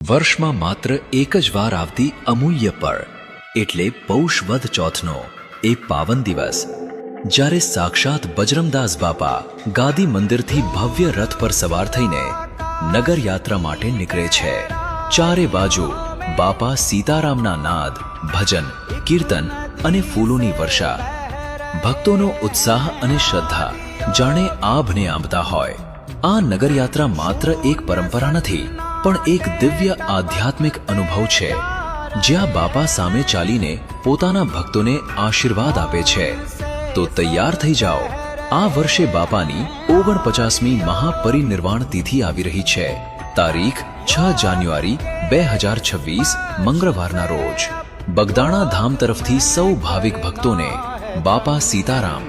વર્ષમાં માત્ર એક જ વાર આવતી અમૂલ્ય પળ એટલે પૌષ વદ ચોથનો એ પાવન દિવસ, જ્યારે સાક્ષાત બજરંગદાસ બાપા ગાદી મંદિરથી ભવ્ય રથ પર સવાર થઈને નગર યાત્રા માટે નીકળે છે। ચારે બાજુ બાપા સીતારામના નાદ, ભજન, કીર્તન અને ફૂલોની વર્ષા, ભક્તોનો ઉત્સાહ અને શ્રદ્ધા જાણે આભને આંબતા હોય। આ નગરયાત્રા માત્ર એક પરંપરા નથી, પણ એક દિવ્ય આધ્યાત્મિક અનુભવ છે, જ્યાં બાપા સામે ચાલીને પોતાના ભક્તોને આશીર્વાદ આપે છે। તો તૈયાર થઈ જાઓ, આ વર્ષે બાપાની 49મી મહાપરિનિર્વાણ તિથિ આવી રહી છે। તારીખ 6 જાન્યુઆરી 2026 મંગળવારના રોજ બગદાણા ધામ તરફથી સૌ ભાવિક ભક્તોને બાપા સીતારામ